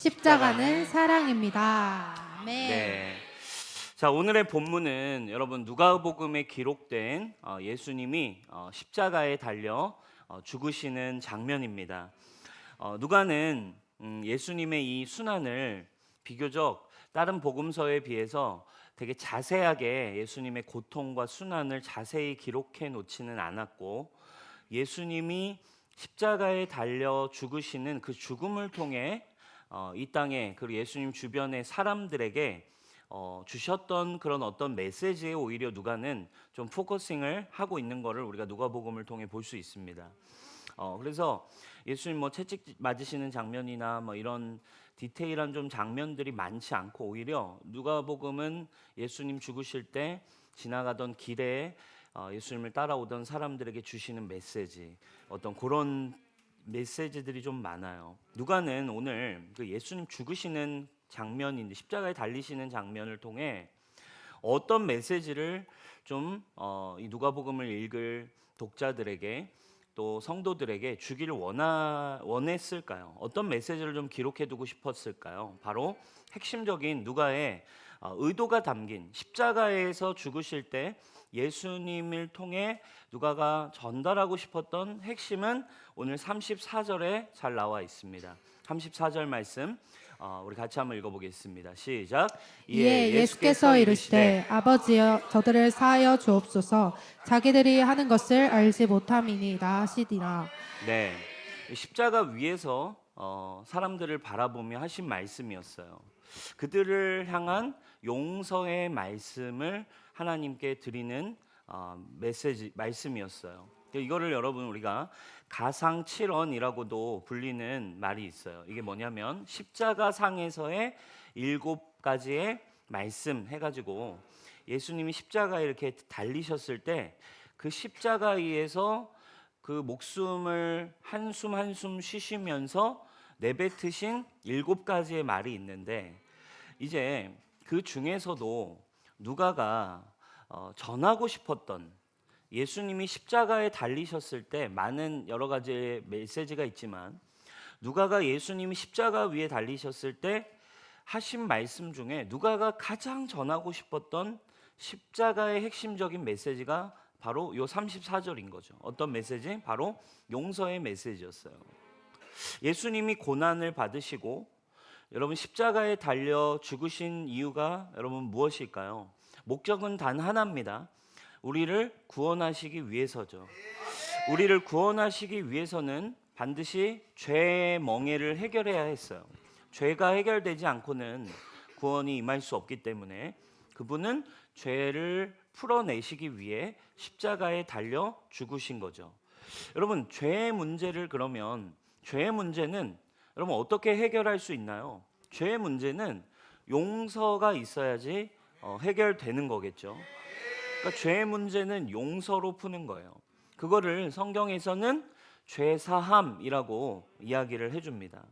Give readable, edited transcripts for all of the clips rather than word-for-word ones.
십자가는 사랑입니다. 아멘. 네. 자, 오늘의 본문은 여러분 누가복음에 기록된 예수님이 십자가에 달려 죽으시는 장면입니다. 누가는 예수님의 이 순환을 비교적 다른 복음서에 비해서 되게 자세하게 예수님의 고통과 순환을 자세히 기록해 놓지는 않았고, 예수님이 십자가에 달려 죽으시는 그 죽음을 통해 이 땅에, 그리고 예수님 주변의 사람들에게 주셨던 그런 어떤 메시지에 오히려 누가는 좀 포커싱을 하고 있는 것을 우리가 누가복음을 통해 볼 수 있습니다. 그래서 예수님 채찍 맞으시는 장면이나 이런 디테일한 좀 장면들이 많지 않고, 오히려 누가복음은 예수님 죽으실 때 지나가던 길에 예수님을 따라오던 사람들에게 주시는 메시지, 어떤 그런 메시지들이 좀 많아요. 누가는 오늘 그 예수님 죽으시는 장면인데, 십자가에 달리시는 장면을 통해 어떤 메시지를 좀 이 누가복음을 읽을 독자들에게, 또 성도들에게 주기를 원했을까요? 어떤 메시지를 좀 기록해두고 싶었을까요? 바로 핵심적인 누가의 의도가 담긴, 십자가에서 죽으실 때 예수님을 통해 누가가 전달하고 싶었던 핵심은 오늘 34절에 잘 나와 있습니다. 34절 말씀 우리 같이 한번 읽어보겠습니다. 시작. 이에 예수께서 이르시되 아버지여 저들을 사하여 주옵소서 자기들이 하는 것을 알지 못함이니이다 하시니라. 네, 십자가 위에서 사람들을 바라보며 하신 말씀이었어요. 그들을 향한 용서의 말씀을 하나님께 드리는 말씀이었어요. 이거를 여러분 우리가 가상칠언이라고도 불리는 말이 있어요. 이게 뭐냐면 십자가 상에서의 7가지의 말씀 해가지고, 예수님이 십자가에 이렇게 달리셨을 때 그 십자가 위에서 그 목숨을 한숨 한숨 쉬시면서 내뱉으신 7가지의 말이 있는데, 이제 그 중에서도 누가가 전하고 싶었던, 예수님이 십자가에 달리셨을 때 많은 여러 가지의 메시지가 있지만, 누가가 예수님이 십자가 위에 달리셨을 때 하신 말씀 중에 누가가 가장 전하고 싶었던 십자가의 핵심적인 메시지가 바로 요 34절인 거죠. 어떤 메시지? 바로 용서의 메시지였어요. 예수님이 고난을 받으시고 여러분 십자가에 달려 죽으신 이유가 여러분 무엇일까요? 목적은 단 하나입니다. 우리를 구원하시기 위해서죠. 우리를 구원하시기 위해서는 반드시 죄의 멍에를 해결해야 했어요. 죄가 해결되지 않고는 구원이 임할 수 없기 때문에 그분은 죄를 풀어내시기 위해 십자가에 달려 죽으신 거죠. 여러분, 죄의 문제를, 그러면 죄의 문제는 여러분 어떻게 해결할 수 있나요? 죄의 문제는 용서가 있어야지 해결되는 거겠죠. 그러니까 죄의 문제는 용서로 푸는 거예요. 그거를 성경에서는 죄사함이라고 이야기를 해줍니다.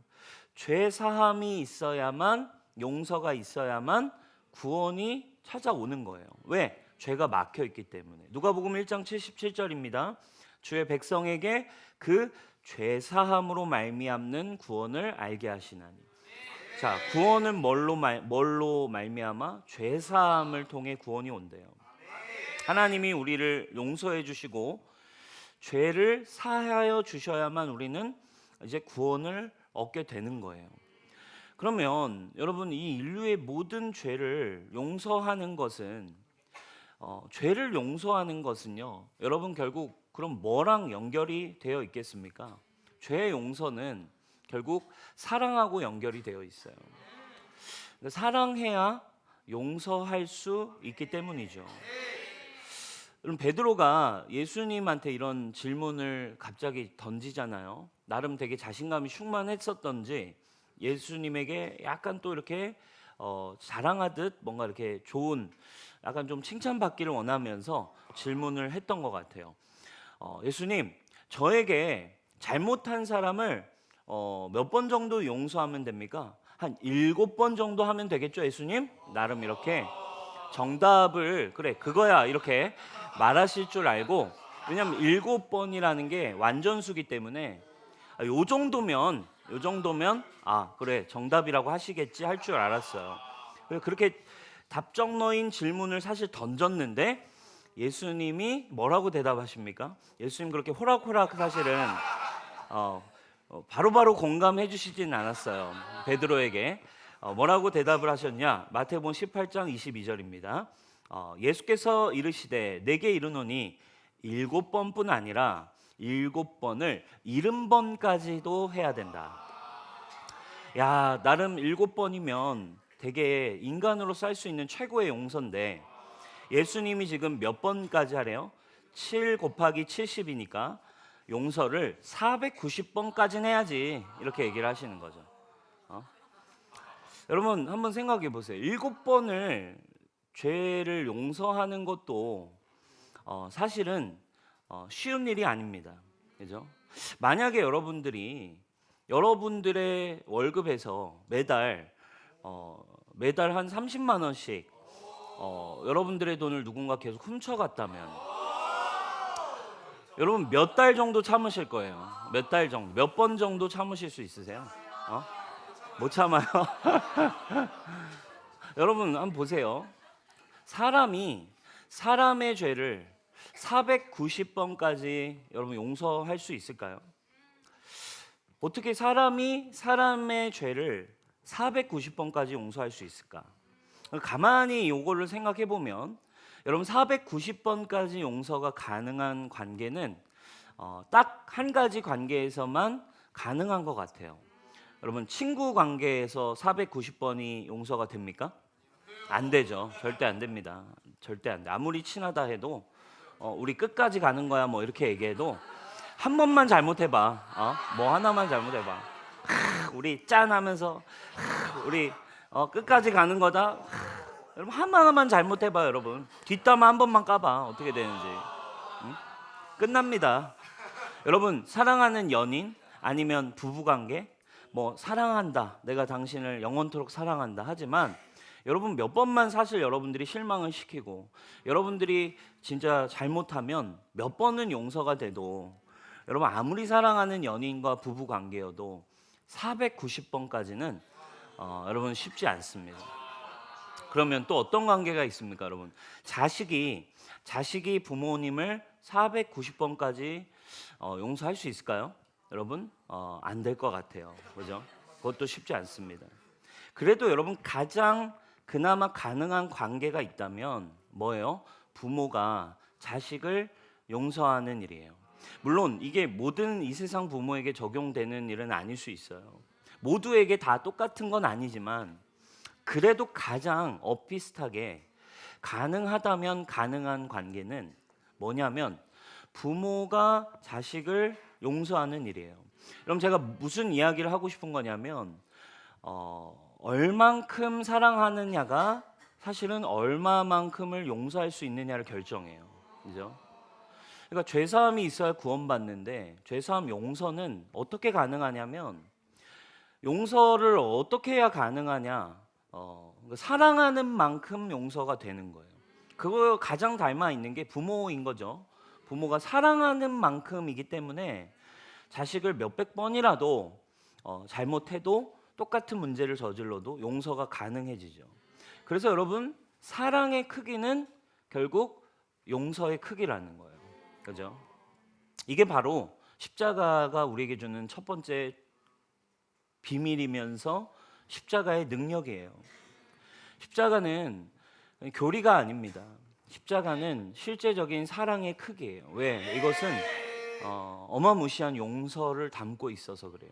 죄사함이 있어야만, 용서가 있어야만 구원이 찾아오는 거예요. 왜? 죄가 막혀 있기 때문에. 누가복음 1장 77절입니다. 주의 백성에게 그 죄사함으로 말미암는 구원을 알게 하시나니. 자, 구원은 뭘로 말미암아? 죄사함을 통해 구원이 온대요. 하나님이 우리를 용서해 주시고 죄를 사하여 주셔야만 우리는 이제 구원을 얻게 되는 거예요. 그러면 여러분, 이 인류의 모든 죄를 용서하는 것은 죄를 용서하는 것은요, 여러분 결국 그럼 뭐랑 연결이 되어 있겠습니까? 죄의 용서는 결국 사랑하고 연결이 되어 있어요. 사랑해야 용서할 수 있기 때문이죠. 그럼 베드로가 예수님한테 이런 질문을 갑자기 던지잖아요. 나름 되게 자신감이 충만했었던지 예수님에게 약간 또 이렇게 자랑하듯 뭔가 이렇게 좋은, 약간 좀 칭찬받기를 원하면서 질문을 했던 것 같아요. 예수님, 저에게 잘못한 사람을 몇 번 정도 용서하면 됩니까? 한 7번 정도 하면 되겠죠, 예수님? 나름 이렇게 정답을, 그래 그거야, 이렇게 말하실 줄 알고, 왜냐하면 7번이라는 게 완전수기 때문에 요 정도면 아 그래 정답이라고 하시겠지 할 줄 알았어요. 그렇게 답정너인 질문을 사실 던졌는데 예수님이 뭐라고 대답하십니까? 예수님 그렇게 호락호락 사실은 바로바로 공감해 주시진 않았어요. 베드로에게 뭐라고 대답을 하셨냐? 마태복음 18장 22절입니다. 예수께서 이르시되 내게 이르노니 7번뿐 아니라 7번을 70번까지도 해야 된다. 야, 나름 7번이면 되게 인간으로서 할 수 있는 최고의 용서인데 예수님이 지금 몇 번까지 하래요? 7 곱하기 70이니까 용서를 490번까지는 해야지 이렇게 얘기를 하시는 거죠. 여러분 한번 생각해 보세요. 7번을 죄를 용서하는 것도 사실은 쉬운 일이 아닙니다. 그죠? 만약에 여러분들의 월급에서 매달 한 30만 원씩 여러분들의 돈을 누군가 계속 훔쳐갔다면 여러분 몇 달 정도 참으실 거예요? 몇 달 정도? 몇 번 정도 참으실 수 있으세요? 못 참아요? 여러분 한번 보세요. 사람의 죄를 490번까지 여러분 용서할 수 있을까요? 어떻게 사람의 죄를 490번까지 용서할 수 있을까? 가만히 이거를 생각해 보면 여러분 490번까지 용서가 가능한 관계는 딱 한 가지 관계에서만 가능한 것 같아요. 여러분 친구 관계에서 490번이 용서가 됩니까? 안 되죠. 절대 안 됩니다. 절대 안 돼. 아무리 친하다 해도 우리 끝까지 가는 거야 뭐 이렇게 얘기해도 한 번만 잘못해봐. 뭐 하나만 잘못해봐. 우리 짠 하면서 우리 끝까지 가는 거다. 여러분 하나만 잘못해봐 여러분. 뒷담화 한 번만 까봐. 어떻게 되는지. 응? 끝납니다. 여러분 사랑하는 연인 아니면 부부관계 뭐 사랑한다. 내가 당신을 영원토록 사랑한다. 하지만 여러분 몇 번만 사실 여러분들이 실망을 시키고 여러분들이 진짜 잘못하면 몇 번은 용서가 돼도 여러분 아무리 사랑하는 연인과 부부 관계여도 490번까지는 여러분 쉽지 않습니다. 그러면 또 어떤 관계가 있습니까, 여러분? 자식이 부모님을 490번까지 용서할 수 있을까요? 여러분 안 될 것 같아요. 그죠? 그것도 쉽지 않습니다. 그래도 여러분 가장 그나마 가능한 관계가 있다면 뭐예요? 부모가 자식을 용서하는 일이에요. 물론 이게 모든 이 세상 부모에게 적용되는 일은 아닐 수 있어요. 모두에게 다 똑같은 건 아니지만 그래도 가장 엇비슷하게 가능하다면 가능한 관계는 뭐냐면 부모가 자식을 용서하는 일이에요. 그럼 제가 무슨 이야기를 하고 싶은 거냐면 얼만큼 사랑하느냐가 사실은 얼마만큼을 용서할 수 있느냐를 결정해요. 그죠? 그러니까 죄사함이 있어야 구원받는데 죄사함 용서는 어떻게 가능하냐면 용서를 어떻게 해야 가능하냐? 사랑하는 만큼 용서가 되는 거예요. 그거 가장 닮아 있는 게 부모인 거죠. 부모가 사랑하는 만큼이기 때문에 자식을 몇백 번이라도 잘못해도 똑같은 문제를 저질러도 용서가 가능해지죠. 그래서 여러분 사랑의 크기는 결국 용서의 크기라는 거예요. 그죠? 이게 바로 십자가가 우리에게 주는 첫 번째 비밀이면서 십자가의 능력이에요. 십자가는 교리가 아닙니다. 십자가는 실제적인 사랑의 크기예요. 왜? 이것은 어마무시한 용서를 담고 있어서 그래요.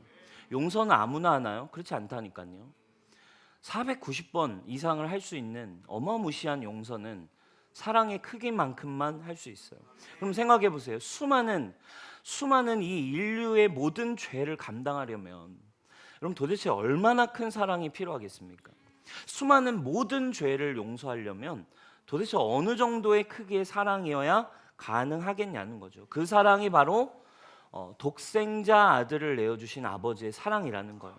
용서는 아무나 하나요? 그렇지 않다니까요. 490번 이상을 할 수 있는 어마무시한 용서는 사랑의 크기만큼만 할 수 있어요. 그럼 생각해 보세요. 수많은 이 인류의 모든 죄를 감당하려면 그럼 도대체 얼마나 큰 사랑이 필요하겠습니까? 수많은 모든 죄를 용서하려면 도대체 어느 정도의 크기의 사랑이어야 가능하겠냐는 거죠. 그 사랑이 바로 독생자 아들을 내어주신 아버지의 사랑이라는 거예요.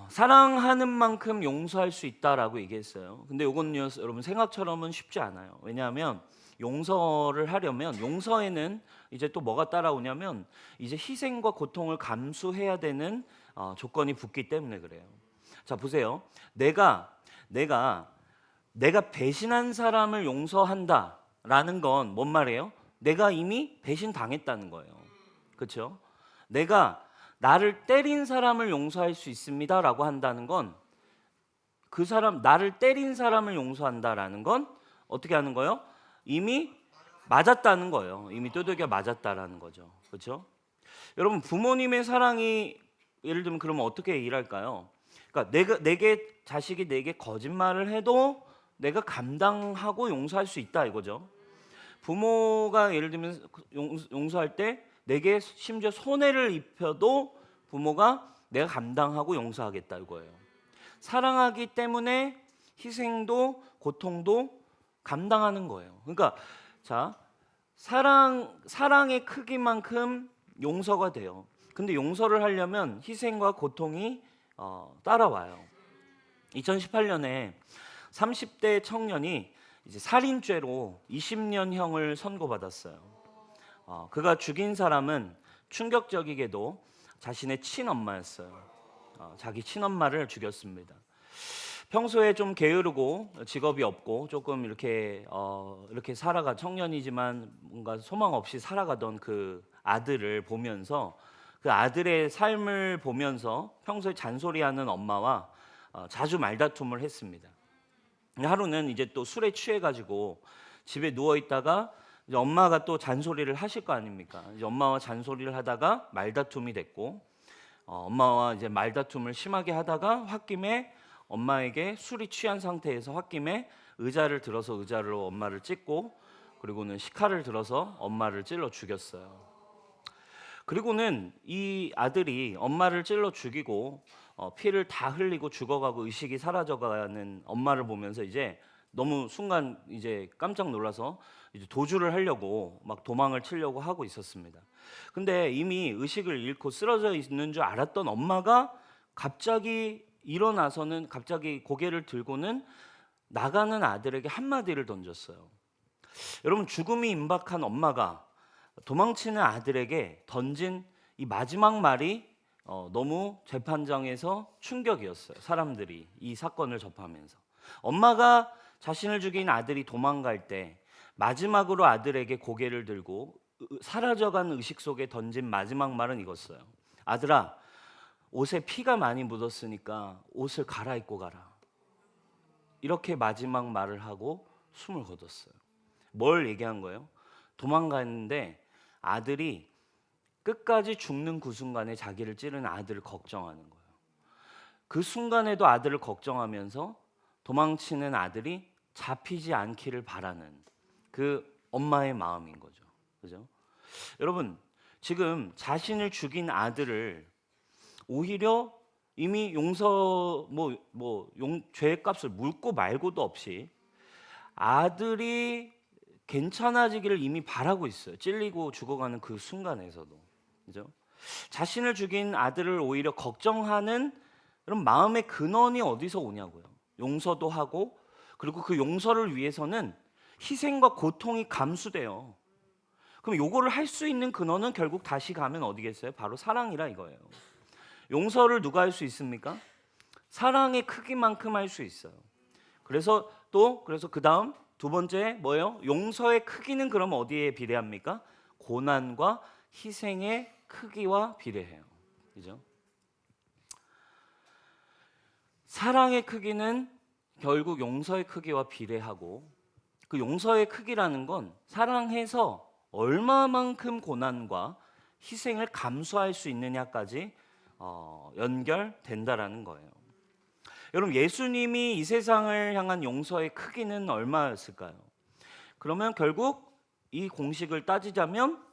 사랑하는 만큼 용서할 수 있다라고 얘기했어요. 근데 이건요, 여러분 생각처럼은 쉽지 않아요. 왜냐하면 용서를 하려면 용서에는 이제 또 뭐가 따라오냐면 이제 희생과 고통을 감수해야 되는 조건이 붙기 때문에 그래요. 자, 보세요. 내가 배신한 사람을 용서한다라는 건 뭔 말이에요? 내가 이미 배신당했다는 거예요. 그렇죠? 내가 나를 때린 사람을 용서할 수 있습니다라고 한다는 건 그 사람, 나를 때린 사람을 용서한다라는 건 어떻게 하는 거예요? 이미 맞았다는 거예요. 이미 두들겨 맞았다라는 거죠. 그렇죠? 여러분, 부모님의 사랑이 예를 들면 그러면 어떻게 일할까요? 그러니까 자식이 내게 거짓말을 해도 내가 감당하고 용서할 수 있다 이거죠. 부모가 예를 들면 용서할 때 내게 심지어 손해를 입혀도 부모가 내가 감당하고 용서하겠다 이거예요. 사랑하기 때문에 희생도 고통도 감당하는 거예요. 그러니까 자, 사랑의 크기만큼 용서가 돼요. 근데 용서를 하려면 희생과 고통이 따라와요. 2018년에 30대 청년이 이제 살인죄로 20년형을 선고받았어요. 그가 죽인 사람은 충격적이게도 자신의 친엄마였어요. 자기 친엄마를 죽였습니다. 평소에 좀 게으르고 직업이 없고 조금 이렇게 살아가 청년이지만 뭔가 소망 없이 살아가던 그 아들을 보면서 그 아들의 삶을 보면서 평소에 잔소리하는 엄마와 자주 말다툼을 했습니다. 하루는 이제 또 술에 취해가지고 집에 누워 있다가 이제 엄마가 또 잔소리를 하실 거 아닙니까? 이제 엄마와 잔소리를 하다가 말다툼이 됐고, 엄마와 이제 말다툼을 심하게 하다가 홧김에 엄마에게 술이 취한 상태에서 홧김에 의자를 들어서 의자로 엄마를 찢고, 그리고는 식칼을 들어서 엄마를 찔러 죽였어요. 그리고는 이 아들이 엄마를 찔러 죽이고 피를 다 흘리고 죽어가고 의식이 사라져가는 엄마를 보면서 이제 너무 순간 이제 깜짝 놀라서 이제 도주를 하려고 막 도망을 치려고 하고 있었습니다. 근데 이미 의식을 잃고 쓰러져 있는 줄 알았던 엄마가 갑자기 일어나서는 갑자기 고개를 들고는 나가는 아들에게 한마디를 던졌어요. 여러분, 죽음이 임박한 엄마가 도망치는 아들에게 던진 이 마지막 말이 너무 재판장에서 충격이었어요. 사람들이 이 사건을 접하면서 엄마가 자신을 죽인 아들이 도망갈 때 마지막으로 아들에게 고개를 들고 사라져간 의식 속에 던진 마지막 말은 이거였어요. 아들아, 옷에 피가 많이 묻었으니까 옷을 갈아입고 가라. 이렇게 마지막 말을 하고 숨을 거뒀어요. 뭘 얘기한 거예요? 도망갔는데 아들이 끝까지 죽는 그 순간에 자기를 찌른 아들을 걱정하는 거예요. 그 순간에도 아들을 걱정하면서 도망치는 아들이 잡히지 않기를 바라는 그 엄마의 마음인 거죠. 그죠? 여러분, 지금 자신을 죽인 아들을 오히려 이미 죄값을 묻고 말고도 없이 아들이 괜찮아지기를 이미 바라고 있어요. 찔리고 죽어가는 그 순간에서도. 그죠? 자신을 죽인 아들을 오히려 걱정하는 그런 마음의 근원이 어디서 오냐고요. 용서도 하고, 그리고 그 용서를 위해서는 희생과 고통이 감수돼요. 그럼 요거를 할 수 있는 근원은 결국 다시 가면 어디겠어요? 바로 사랑이라 이거예요. 용서를 누가 할 수 있습니까? 사랑의 크기만큼 할 수 있어요. 그래서 그 다음 두 번째 뭐예요? 용서의 크기는 그럼 어디에 비례합니까? 고난과 희생의 크기와 비례해요. 그죠? 사랑의 크기는 결국 용서의 크기와 비례하고, 그 용서의 크기라는 건 사랑해서 얼마만큼 고난과 희생을 감수할 수 있느냐까지 연결된다라는 거예요. 여러분, 예수님이 이 세상을 향한 용서의 크기는 얼마였을까요? 그러면 결국 이 공식을 따지자면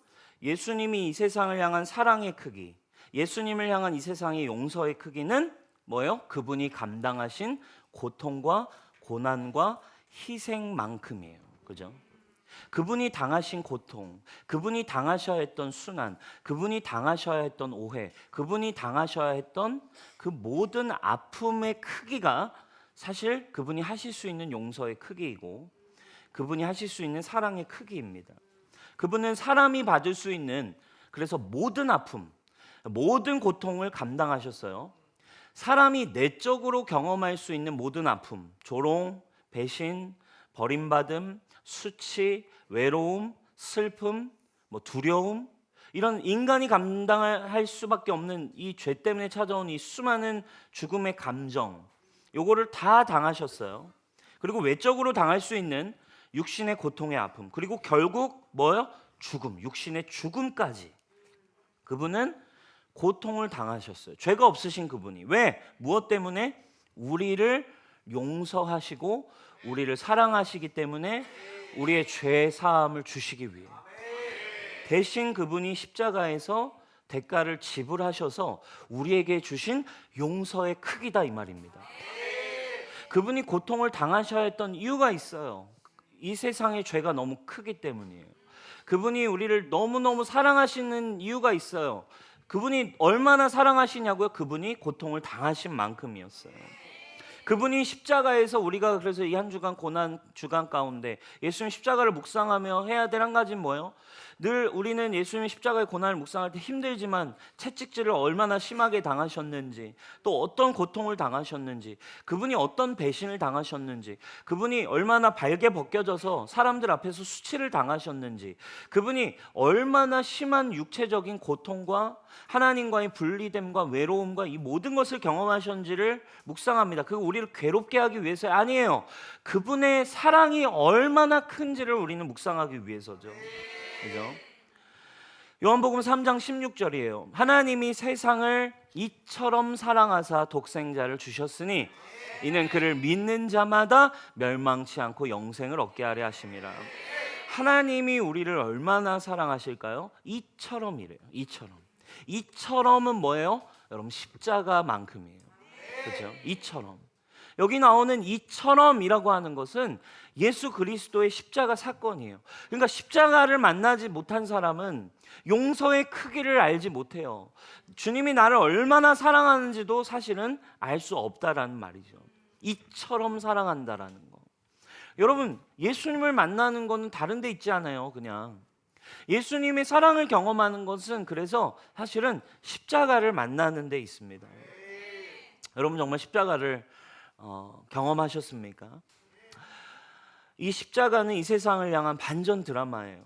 예수님이 이 세상을 향한 사랑의 크기, 예수님을 향한 이 세상의 용서의 크기는 뭐예요? 그분이 감당하신 고통과 고난과 희생만큼이에요. 그죠? 그분이 당하신 고통, 그분이 당하셔야 했던 순환, 그분이 당하셔야 했던 오해, 그분이 당하셔야 했던 그 모든 아픔의 크기가 사실 그분이 하실 수 있는 용서의 크기이고, 그분이 하실 수 있는 사랑의 크기입니다. 그분은 사람이 받을 수 있는 그래서 모든 아픔, 모든 고통을 감당하셨어요. 사람이 내적으로 경험할 수 있는 모든 아픔, 조롱, 배신, 버림받음, 수치, 외로움, 슬픔, 두려움, 이런 인간이 감당할 수밖에 없는 이 죄 때문에 찾아온 이 수많은 죽음의 감정, 요거를 다 당하셨어요. 그리고 외적으로 당할 수 있는 육신의 고통의 아픔, 그리고 결국 뭐요? 죽음, 육신의 죽음까지 그분은 고통을 당하셨어요. 죄가 없으신 그분이. 왜? 무엇 때문에? 우리를 용서하시고 우리를 사랑하시기 때문에 우리의 죄 사함을 주시기 위해 대신 그분이 십자가에서 대가를 지불하셔서 우리에게 주신 용서의 크기다 이 말입니다. 그분이 고통을 당하셔야 했던 이유가 있어요. 이 세상의 죄가 너무 크기 때문이에요. 그분이 우리를 너무너무 사랑하시는 이유가 있어요. 그분이 얼마나 사랑하시냐고요? 그분이 고통을 당하신 만큼이었어요. 그분이 십자가에서 우리가 그래서 이 한 주간 고난 주간 가운데 예수님 십자가를 묵상하며 해야 될 한 가지는 뭐예요? 늘 우리는 예수님 십자가의 고난을 묵상할 때 힘들지만 채찍질을 얼마나 심하게 당하셨는지, 또 어떤 고통을 당하셨는지, 그분이 어떤 배신을 당하셨는지, 그분이 얼마나 발게 벗겨져서 사람들 앞에서 수치를 당하셨는지, 그분이 얼마나 심한 육체적인 고통과 하나님과의 분리됨과 외로움과 이 모든 것을 경험하셨는지를 묵상합니다. 그거 우리를 괴롭게 하기 위해서 아니에요. 그분의 사랑이 얼마나 큰지를 우리는 묵상하기 위해서죠. 그죠? 요한복음 3장 16절이에요. 하나님이 세상을 이처럼 사랑하사 독생자를 주셨으니 이는 그를 믿는 자마다 멸망치 않고 영생을 얻게 하려 하심이라. 하나님이 우리를 얼마나 사랑하실까요? 이처럼이래요. 이처럼은 뭐예요? 여러분 십자가만큼이에요. 그렇죠? 이처럼. 여기 나오는 이처럼이라고 하는 것은 예수 그리스도의 십자가 사건이에요. 그러니까 십자가를 만나지 못한 사람은 용서의 크기를 알지 못해요. 주님이 나를 얼마나 사랑하는지도 사실은 알 수 없다라는 말이죠. 이처럼 사랑한다라는 거. 여러분, 예수님을 만나는 거는 다른 데 있지 않아요. 그냥 예수님의 사랑을 경험하는 것은 그래서 사실은 십자가를 만나는 데 있습니다. 여러분 정말 십자가를 경험하셨습니까? 이 십자가는 이 세상을 향한 반전 드라마예요.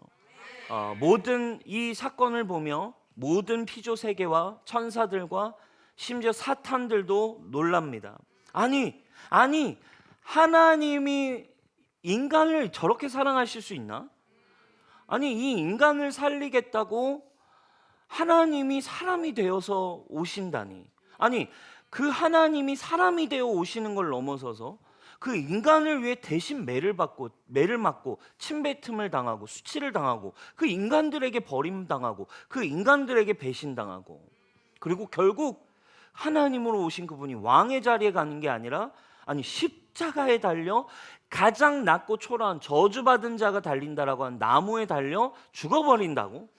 모든 이 사건을 보며 모든 피조 세계와 천사들과 심지어 사탄들도 놀랍니다. 아니 하나님이 인간을 저렇게 사랑하실 수 있나? 아니 이 인간을 살리겠다고 하나님이 사람이 되어서 오신다니. 아니 그 하나님이 사람이 되어 오시는 걸 넘어서서 그 인간을 위해 대신 매를 맞고 침뱉음을 당하고 수치를 당하고 그 인간들에게 버림당하고 그 인간들에게 배신당하고 그리고 결국 하나님으로 오신 그분이 왕의 자리에 가는 게 아니라 십자가에 달려 가장 낮고 초라한 저주받은 자가 달린다라고 한 나무에 달려 죽어버린다고?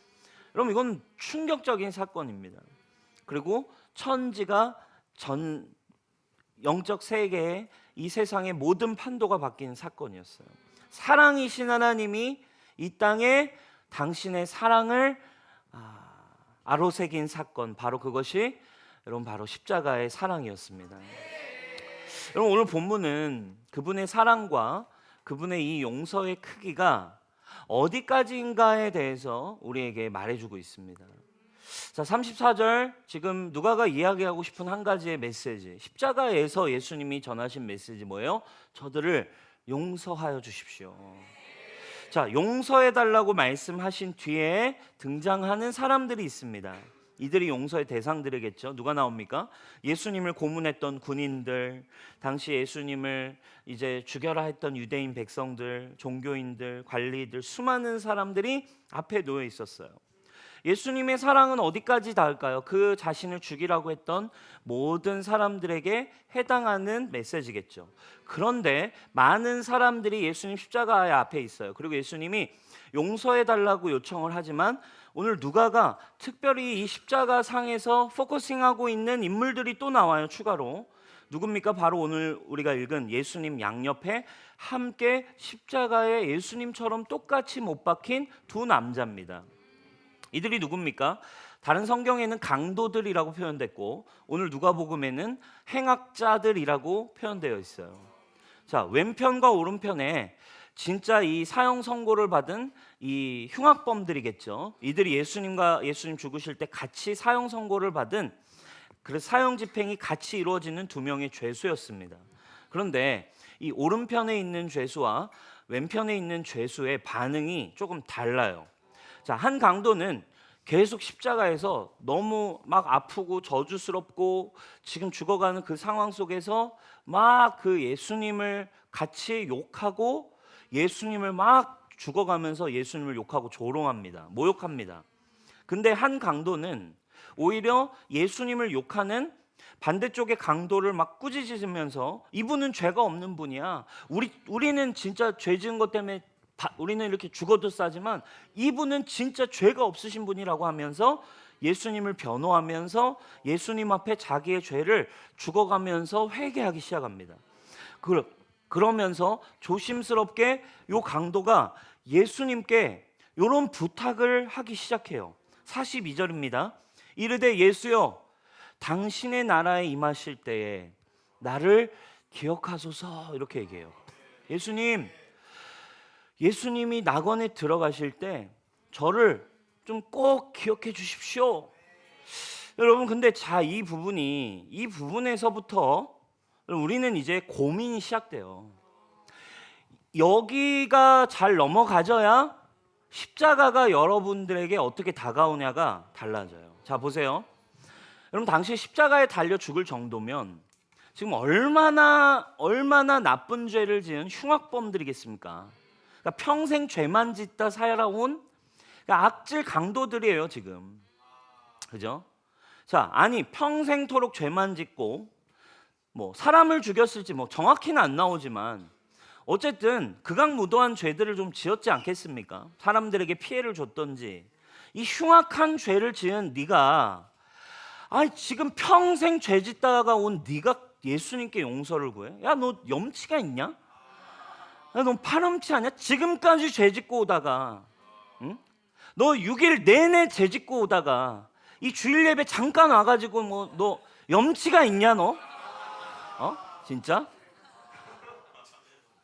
여러분 이건 충격적인 사건입니다. 그리고 천지가 전 영적 세계에 이 세상의 모든 판도가 바뀐 사건이었어요. 사랑이신 하나님이 이 땅에 당신의 사랑을 아로새긴 사건, 바로 그것이 여러분 바로 십자가의 사랑이었습니다. 여러분 오늘 본문은 그분의 사랑과 그분의 이 용서의 크기가 어디까지인가에 대해서 우리에게 말해주고 있습니다. 자, 34절 지금 누가가 이야기하고 싶은 한 가지의 메시지, 십자가에서 예수님이 전하신 메시지 뭐예요? 저들을 용서하여 주십시오. 자, 용서해달라고 말씀하신 뒤에 등장하는 사람들이 있습니다. 이들이 용서의 대상들이겠죠. 누가 나옵니까? 예수님을 고문했던 군인들, 당시 예수님을 이제 죽여라 했던 유대인 백성들, 종교인들, 관리들, 수많은 사람들이 앞에 놓여 있었어요. 예수님의 사랑은 어디까지 닿을까요? 그 자신을 죽이라고 했던 모든 사람들에게 해당하는 메시지겠죠. 그런데 많은 사람들이 예수님 십자가 앞에 있어요. 그리고 예수님이 용서해달라고 요청을 하지만 오늘 누가가 특별히 이 십자가 상에서 포커싱하고 있는 인물들이 또 나와요. 추가로 누굽니까? 바로 오늘 우리가 읽은 예수님 양옆에 함께 십자가에 예수님처럼 똑같이 못 박힌 두 남자입니다. 이들이 누굽니까? 다른 성경에는 강도들이라고 표현됐고 오늘 누가복음에는 행악자들이라고 표현되어 있어요. 자, 왼편과 오른편에 진짜 이 사형 선고를 받은 이 흉악범들이겠죠. 이들이 예수님 죽으실 때 같이 사형 선고를 받은, 그래서 사형 집행이 같이 이루어지는 두 명의 죄수였습니다. 그런데 이 오른편에 있는 죄수와 왼편에 있는 죄수의 반응이 조금 달라요. 자, 한 강도는 계속 십자가에서 너무 막 아프고 저주스럽고 지금 죽어가는 그 상황 속에서 막 그 예수님을 같이 욕하고 예수님을 막 죽어가면서 예수님을 욕하고 조롱합니다. 모욕합니다. 근데 한 강도는 오히려 예수님을 욕하는 반대쪽의 강도를 막 꾸짖으면서 이분은 죄가 없는 분이야. 우리는 진짜 죄 지은 것 때문에 우리는 이렇게 죽어도 싸지만 이분은 진짜 죄가 없으신 분이라고 하면서 예수님을 변호하면서 예수님 앞에 자기의 죄를 죽어가면서 회개하기 시작합니다. 그러면서 조심스럽게 요 강도가 예수님께 이런 부탁을 하기 시작해요. 42절입니다. 이르되 예수여 당신의 나라에 임하실 때에 나를 기억하소서. 이렇게 얘기해요. 예수님이 낙원에 들어가실 때 저를 좀 꼭 기억해 주십시오. 여러분, 근데 이 부분에서부터 우리는 이제 고민이 시작돼요. 여기가 잘 넘어가져야 십자가가 여러분들에게 어떻게 다가오냐가 달라져요. 자, 보세요. 여러분, 당시 십자가에 달려 죽을 정도면 지금 얼마나 나쁜 죄를 지은 흉악범들이겠습니까? 그러니까 평생 죄만 짓다 살아온 악질 강도들이에요, 지금. 그죠? 자, 아니 평생토록 죄만 짓고 뭐 사람을 죽였을지 뭐 정확히는 안 나오지만 어쨌든 극악무도한 죄들을 좀 지었지 않겠습니까? 사람들에게 피해를 줬던지. 이 흉악한 죄를 지은 네가 지금 평생 죄 짓다가 온 네가 예수님께 용서를 구해? 야, 너 염치가 있냐? 야, 너 파렴치 않냐? 지금까지 죄 짓고 오다가, 응? 너 6일 내내 죄 짓고 오다가 이 주일 예배 잠깐 와가지고 뭐 너 염치가 있냐 너? 진짜?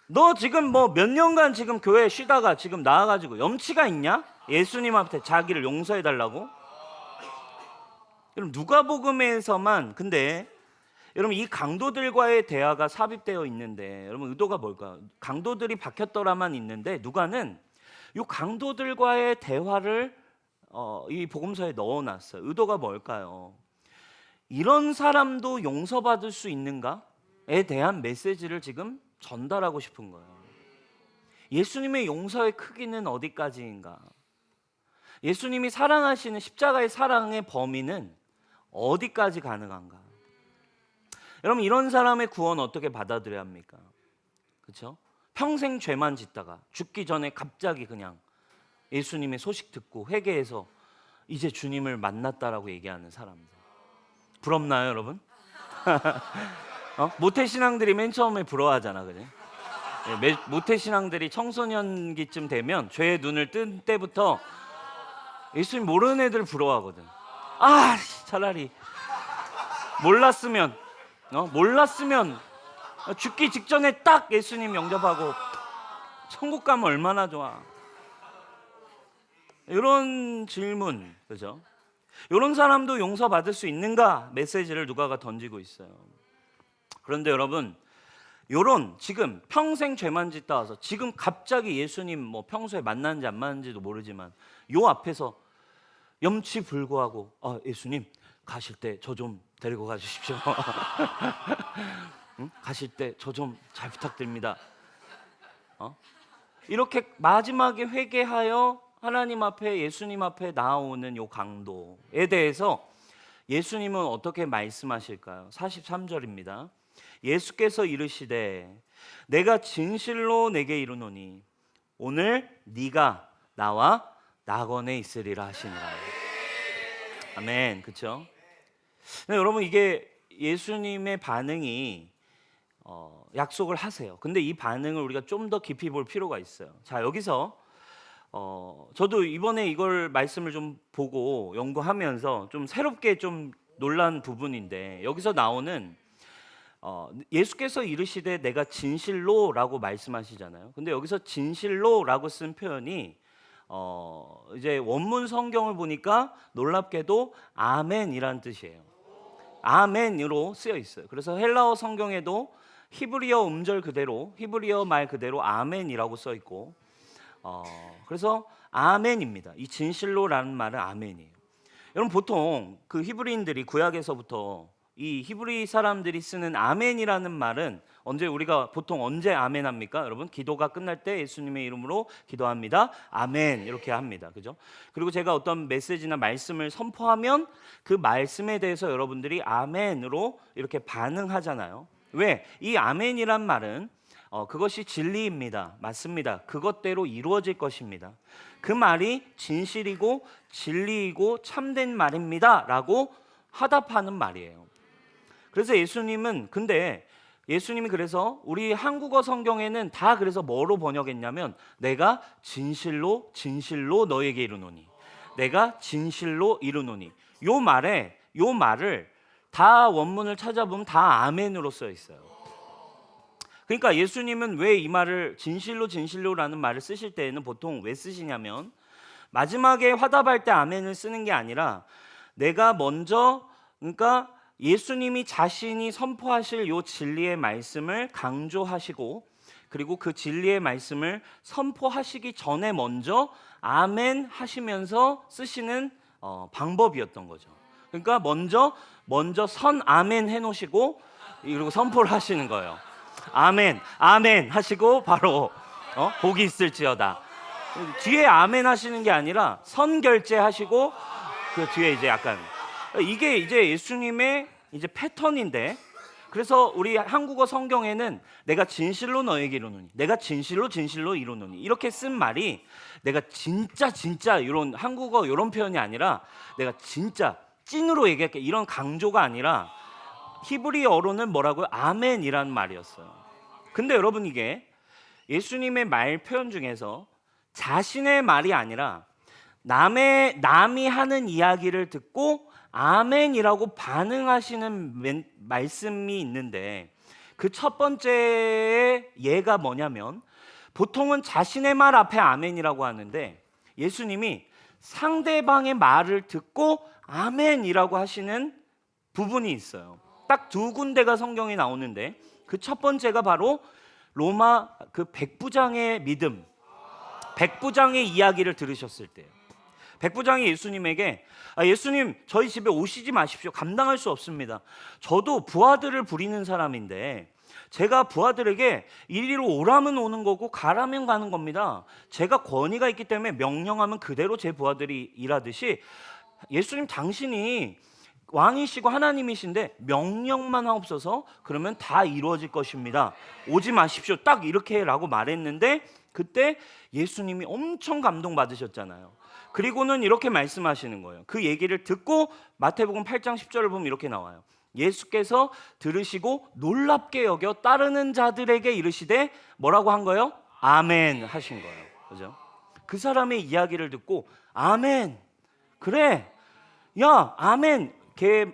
너 지금 뭐 몇 년간 지금 교회 쉬다가 지금 나와가지고 염치가 있냐? 예수님 앞에 자기를 용서해 달라고? 여러분, 누가복음에서만 근데 여러분 이 강도들과의 대화가 삽입되어 있는데 여러분 의도가 뭘까요? 강도들이 박혔더라만 있는데 누가는 이 강도들과의 대화를 이 복음서에 넣어놨어요. 의도가 뭘까요? 이런 사람도 용서받을 수 있는가에 대한 메시지를 지금 전달하고 싶은 거예요. 예수님의 용서의 크기는 어디까지인가? 예수님이 사랑하시는 십자가의 사랑의 범위는 어디까지 가능한가? 여러분, 이런 사람의 구원 어떻게 받아들여야 합니까? 그렇죠? 평생 죄만 짓다가 죽기 전에 갑자기 그냥 예수님의 소식 듣고 회개해서 이제 주님을 만났다라고 얘기하는 사람들. 부럽나요, 여러분? 모태신앙들이 맨 처음에 부러워하잖아, 그래? 모태신앙들이 청소년기쯤 되면 죄의 눈을 뜬 때부터 예수님 모르는 애들 부러워하거든. 차라리 몰랐으면 죽기 직전에 딱 예수님 영접하고 천국 가면 얼마나 좋아. 이런 질문, 그죠? 이런 사람도 용서받을 수 있는가? 메시지를 누가가 던지고 있어요. 그런데 여러분, 지금 평생 죄만 짓다 와서 지금 갑자기 예수님 뭐 평소에 만났는지 안 만났는지도 모르지만 요 앞에서 염치불구하고 예수님 가실 때 저 좀 데리고 가주십시오. 응? 가실 때 저 좀 잘 부탁드립니다. 이렇게 마지막에 회개하여 하나님 앞에 예수님 앞에 나오는 요 강도에 대해서 예수님은 어떻게 말씀하실까요? 43절입니다. 예수께서 이르시되 내가 진실로 내게 이르노니 오늘 네가 나와 낙원에 있으리라 하시니라. 아멘. 그렇죠? 여러분, 이게 예수님의 반응이 약속을 하세요. 근데 이 반응을 우리가 좀 더 깊이 볼 필요가 있어요. 자, 여기서 저도 이번에 이걸 말씀을 좀 보고 연구하면서 좀 새롭게 좀 놀란 부분인데, 여기서 나오는 예수께서 이르시되 내가 진실로라고 말씀하시잖아요. 근데 여기서 진실로라고 쓴 표현이 이제 원문 성경을 보니까 놀랍게도 아멘이란 뜻이에요. 아멘으로 쓰여 있어요. 그래서 헬라어 성경에도 히브리어 음절 그대로, 히브리어 말 그대로 아멘이라고 써 있고, 그래서 아멘입니다. 이 진실로라는 말은 아멘이에요. 여러분, 보통 그 히브리인들이 구약에서부터 이 히브리 사람들이 쓰는 아멘이라는 말은 우리가 보통 언제 아멘 합니까? 여러분, 기도가 끝날 때 예수님의 이름으로 기도합니다. 아멘, 이렇게 합니다. 그죠? 그리고 제가 어떤 메시지나 말씀을 선포하면 그 말씀에 대해서 여러분들이 아멘으로 이렇게 반응하잖아요. 왜? 이 아멘이란 말은 그것이 진리입니다. 맞습니다. 그것대로 이루어질 것입니다. 그 말이 진실이고 진리이고 참된 말입니다 라고 화답하는 말이에요. 그래서 예수님이 그래서 우리 한국어 성경에는 다 그래서 뭐로 번역했냐면, 내가 진실로 진실로 너에게 이르노니, 내가 진실로 이르노니, 요 말을 다 원문을 찾아보면 다 아멘으로 써 있어요. 그러니까 예수님은 왜 이 말을 진실로 진실로라는 말을 쓰실 때에는 보통 왜 쓰시냐면, 마지막에 화답할 때 아멘을 쓰는 게 아니라 내가 먼저, 그러니까 예수님이 자신이 선포하실 요 진리의 말씀을 강조하시고, 그리고 그 진리의 말씀을 선포하시기 전에 먼저 아멘 하시면서 쓰시는 방법이었던 거죠. 그러니까 먼저 선 아멘 해놓으시고 그리고 선포를 하시는 거예요. 아멘, 아멘 하시고 바로 복이 있을지어다. 뒤에 아멘 하시는 게 아니라 선 결제하시고 그 뒤에 이제 약간, 이게 이제 예수님의 이제 패턴인데, 그래서 우리 한국어 성경에는 내가 진실로 너에게 이르노니, 내가 진실로 진실로 이르노니, 이렇게 쓴 말이 내가 진짜 이런 한국어 이런 표현이 아니라 내가 진짜 찐으로 얘기할게, 이런 강조가 아니라 히브리어로는 뭐라고요? 아멘이라는 말이었어요. 근데 여러분, 이게 예수님의 말 표현 중에서 자신의 말이 아니라 남이 하는 이야기를 듣고 아멘이라고 반응하시는 말씀이 있는데, 그 첫 번째의 예가 뭐냐면, 보통은 자신의 말 앞에 아멘이라고 하는데 예수님이 상대방의 말을 듣고 아멘이라고 하시는 부분이 있어요. 딱 두 군데가 성경에 나오는데, 그 첫 번째가 바로 로마 그 백부장의 믿음, 백부장의 이야기를 들으셨을 때예요. 백부장이 예수님에게 예수님, 저희 집에 오시지 마십시오. 감당할 수 없습니다. 저도 부하들을 부리는 사람인데 제가 부하들에게 이리로 오라면 오는 거고 가라면 가는 겁니다. 제가 권위가 있기 때문에 명령하면 그대로 제 부하들이 일하듯이, 예수님 당신이 왕이시고 하나님이신데 명령만 하옵소서, 그러면 다 이루어질 것입니다. 오지 마십시오. 딱 이렇게 라고 말했는데, 그때 예수님이 엄청 감동받으셨잖아요. 그리고는 이렇게 말씀하시는 거예요. 그 얘기를 듣고 마태복음 8장 10절을 보면 이렇게 나와요. 예수께서 들으시고 놀랍게 여겨 따르는 자들에게 이르시되 뭐라고 한 거예요? 아멘 하신 거예요. 그죠? 그 사람의 이야기를 듣고 아멘, 그래, 야 아멘,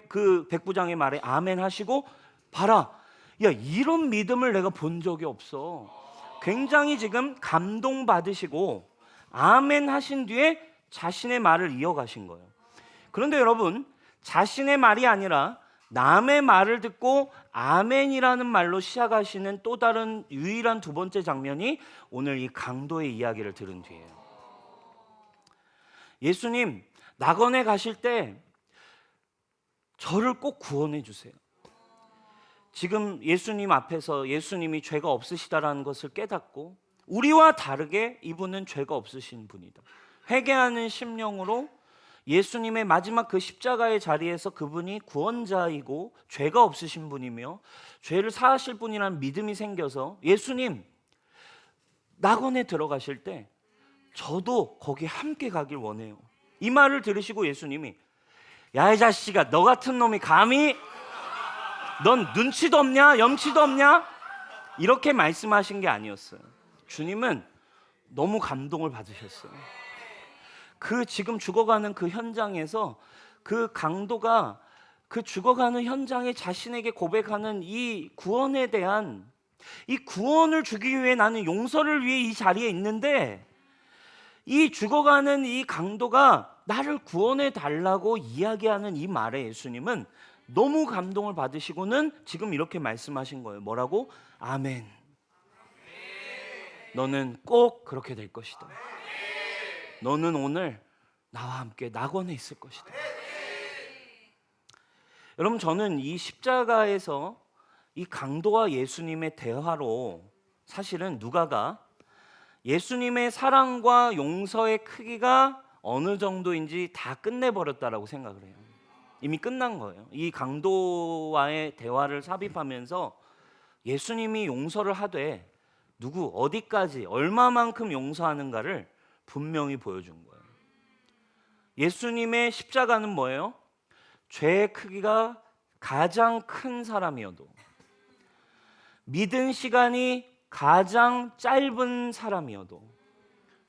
그 백부장의 말에 아멘 하시고, 봐라, 야 이런 믿음을 내가 본 적이 없어. 굉장히 지금 감동받으시고 아멘 하신 뒤에 자신의 말을 이어가신 거예요. 그런데 여러분, 자신의 말이 아니라 남의 말을 듣고 아멘이라는 말로 시작하시는 또 다른 유일한 두 번째 장면이 오늘 이 강도의 이야기를 들은 뒤에요. 예수님, 낙원에 가실 때 저를 꼭 구원해 주세요. 지금 예수님 앞에서 예수님이 죄가 없으시다라는 것을 깨닫고, 우리와 다르게 이분은 죄가 없으신 분이다. 회개하는 심령으로 예수님의 마지막 그 십자가의 자리에서 그분이 구원자이고 죄가 없으신 분이며 죄를 사하실 분이라는 믿음이 생겨서, 예수님 낙원에 들어가실 때 저도 거기 함께 가길 원해요. 이 말을 들으시고 예수님이, 야 이 자식아, 너 같은 놈이 감히 넌 눈치도 없냐? 염치도 없냐? 이렇게 말씀하신 게 아니었어요. 주님은 너무 감동을 받으셨어요. 그 지금 죽어가는 그 현장에서 그 강도가 그 죽어가는 현장에 자신에게 고백하는 이 구원에 대한, 이 구원을 주기 위해 나는 용서를 위해 이 자리에 있는데, 이 죽어가는 이 강도가 나를 구원해 달라고 이야기하는 이 말에 예수님은 너무 감동을 받으시고는 지금 이렇게 말씀하신 거예요. 뭐라고? 아멘. 너는 꼭 그렇게 될 것이다. 너는 오늘 나와 함께 낙원에 있을 것이다. 여러분, 저는 이 십자가에서 이 강도와 예수님의 대화로 사실은 누가가 예수님의 사랑과 용서의 크기가 어느 정도인지 다 끝내버렸다라고 생각을 해요. 이미 끝난 거예요. 이 강도와의 대화를 삽입하면서 예수님이 용서를 하되 누구 어디까지 얼마만큼 용서하는가를 분명히 보여준 거예요. 예수님의 십자가는 뭐예요? 죄의 크기가 가장 큰 사람이어도, 믿은 시간이 가장 짧은 사람이어도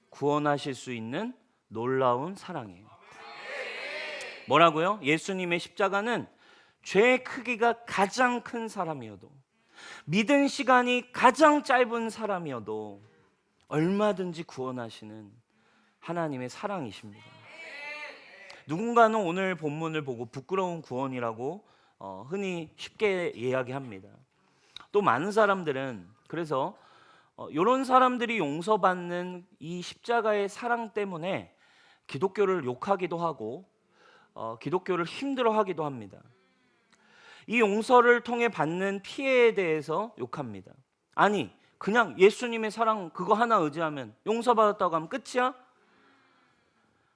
구원하실 수 있는 놀라운 사랑이에요. 뭐라고요? 예수님의 십자가는 죄의 크기가 가장 큰 사람이어도, 믿은 시간이 가장 짧은 사람이어도 얼마든지 구원하시는 하나님의 사랑이십니다. 누군가는 오늘 본문을 보고 부끄러운 구원이라고 흔히 쉽게 이야기합니다. 또 많은 사람들은 그래서 이런 사람들이 용서받는 이 십자가의 사랑 때문에 기독교를 욕하기도 하고 기독교를 힘들어하기도 합니다. 이 용서를 통해 받는 피해에 대해서 욕합니다. 아니, 그냥 예수님의 사랑 그거 하나 의지하면 용서받았다고 하면 끝이야?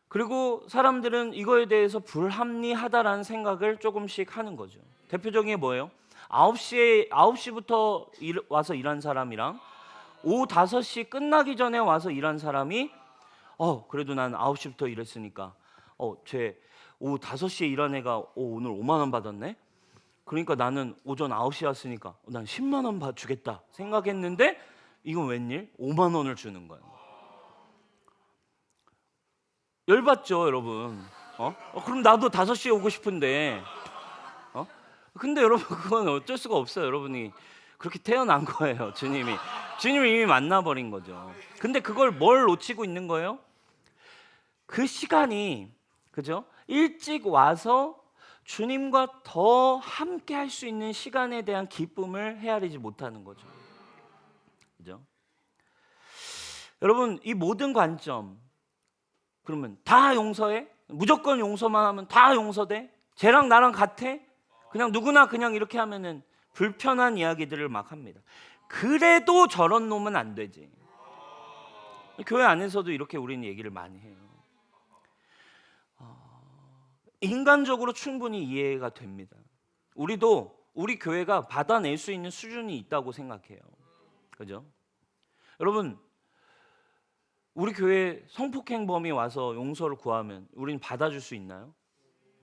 그리고 사람들은 이거에 대해서 불합리하다라는 생각을 조금씩 하는 거죠. 대표적인 게 뭐예요? 9시부터 와서 일한 사람이랑 오후 5시 끝나기 전에 와서 일한 사람이 그래도 난 9시부터 일했으니까 쟤 오후 5시에 일한 애가 오늘 5만 원 받았네? 그러니까 나는 오전 9시에 왔으니까 난 10만 원 주겠다 생각했는데 이건 웬일? 5만 원을 주는 거예요. 열받죠, 여러분. 그럼 나도 5시에 오고 싶은데. 근데 여러분, 그건 어쩔 수가 없어요. 여러분이 그렇게 태어난 거예요. 주님을 이미 만나버린 거죠. 근데 그걸 뭘 놓치고 있는 거예요? 그 시간이, 그죠? 일찍 와서 주님과 더 함께 할 수 있는 시간에 대한 기쁨을 헤아리지 못하는 거죠. 그죠? 여러분, 이 모든 관점, 그러면 다 용서해? 무조건 용서만 하면 다 용서돼? 쟤랑 나랑 같아? 그냥 누구나 그냥 이렇게 하면은 불편한 이야기들을 막 합니다. 그래도 저런 놈은 안 되지. 교회 안에서도 이렇게 우리는 얘기를 많이 해요. 인간적으로 충분히 이해가 됩니다. 우리도 우리 교회가 받아낼 수 있는 수준이 있다고 생각해요. 그죠? 여러분, 우리 교회 성폭행범이 와서 용서를 구하면 우리는 받아줄 수 있나요?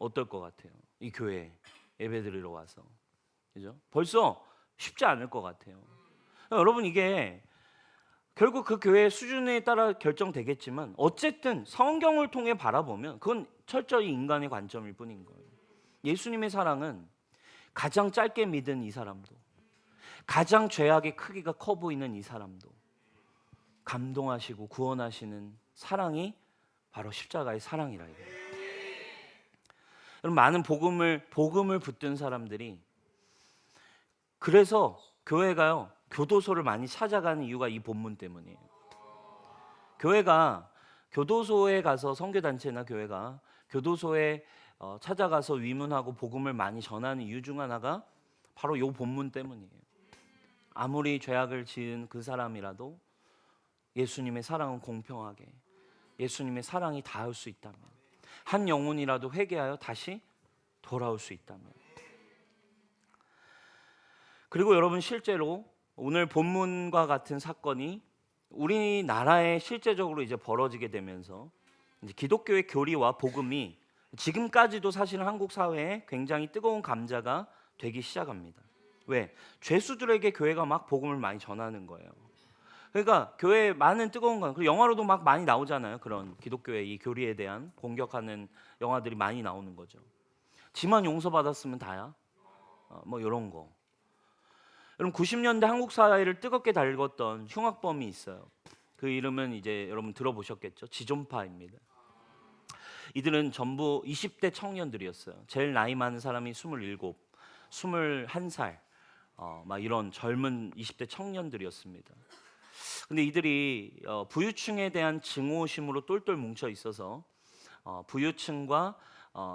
어떨 것 같아요? 이 교회 예배드리러 와서, 그죠? 벌써 쉽지 않을 것 같아요. 여러분, 이게 결국 그 교회의 수준에 따라 결정되겠지만 어쨌든 성경을 통해 바라보면 그건 철저히 인간의 관점일 뿐인 거예요. 예수님의 사랑은 가장 짧게 믿은 이 사람도, 가장 죄악의 크기가 커 보이는 이 사람도 감동하시고 구원하시는 사랑이 바로 십자가의 사랑이라 이거예요. 여러분, 많은 복음을 붙든 사람들이, 그래서 교회가요 교도소를 많이 찾아가는 이유가 이 본문 때문이에요. 교회가 교도소에 가서, 선교단체나 교회가 교도소에 찾아가서 위문하고 복음을 많이 전하는 이유 중 하나가 바로 이 본문 때문이에요. 아무리 죄악을 지은 그 사람이라도 예수님의 사랑은 공평하게, 예수님의 사랑이 닿을 수 있다면, 한 영혼이라도 회개하여 다시 돌아올 수 있다면. 그리고 여러분, 실제로 오늘 본문과 같은 사건이 우리나라에 실제적으로 이제 벌어지게 되면서 이제 기독교의 교리와 복음이 지금까지도 사실은 한국 사회에 굉장히 뜨거운 감자가 되기 시작합니다. 왜? 죄수들에게 교회가 막 복음을 많이 전하는 거예요. 그러니까 교회에 많은 뜨거운 건, 그리고 영화로도 막 많이 나오잖아요. 그런 기독교의 이 교리에 대한 공격하는 영화들이 많이 나오는 거죠. 지만 용서받았으면 다야. 뭐 이런 거. 여러분 90년대 한국 사회를 뜨겁게 달궜던 흉악범이 있어요. 그 이름은 이제 여러분 들어보셨겠죠. 지존파입니다. 이들은 전부 20대 청년들이었어요. 제일 나이 많은 사람이 27, 21살, 막 이런 젊은 20대 청년들이었습니다. 근데 이들이 부유층에 대한 증오심으로 똘똘 뭉쳐 있어서 부유층과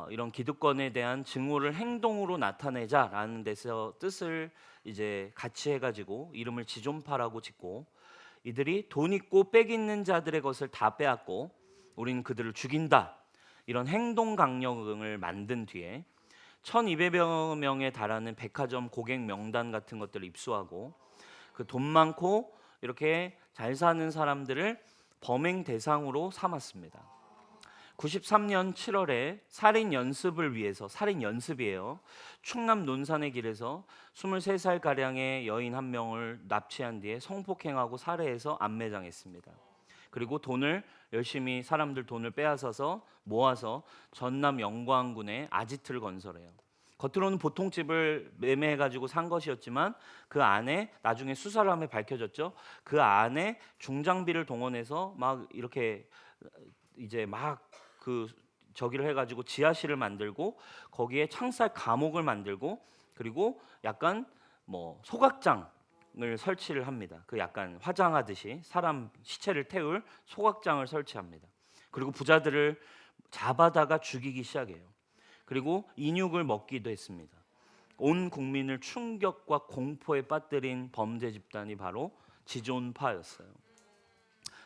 이런 기득권에 대한 증오를 행동으로 나타내자라는 데서 뜻을 이제 같이 해가지고 이름을 지존파라고 짓고, 이들이 돈 있고 빽 있는 자들의 것을 다 빼앗고 우리는 그들을 죽인다, 이런 행동 강령을 만든 뒤에 1200여 명에 달하는 백화점 고객 명단 같은 것들을 입수하고 그 돈 많고 이렇게 잘 사는 사람들을 범행 대상으로 삼았습니다. 93년 7월에 살인 연습을 위해서, 살인 연습이에요. 충남 논산의 길에서 23살 가량의 여인 한 명을 납치한 뒤에 성폭행하고 살해해서 안매장했습니다. 그리고 돈을 열심히 사람들 돈을 빼앗아서 모아서 전남 영광군에 아지트를 건설해요. 겉으로는 보통집을 매매해가지고 산 것이었지만 그 안에 나중에 수사를 하면 밝혀졌죠. 그 안에 중장비를 동원해서 막 이렇게 이제 막 그 저기를 해가지고 지하실을 만들고 거기에 창살 감옥을 만들고 그리고 약간 뭐 소각장을 설치를 합니다. 그 약간 화장하듯이 사람 시체를 태울 소각장을 설치합니다. 그리고 부자들을 잡아다가 죽이기 시작해요. 그리고 인육을 먹기도 했습니다. 온 국민을 충격과 공포에 빠뜨린 범죄 집단이 바로 지존파였어요.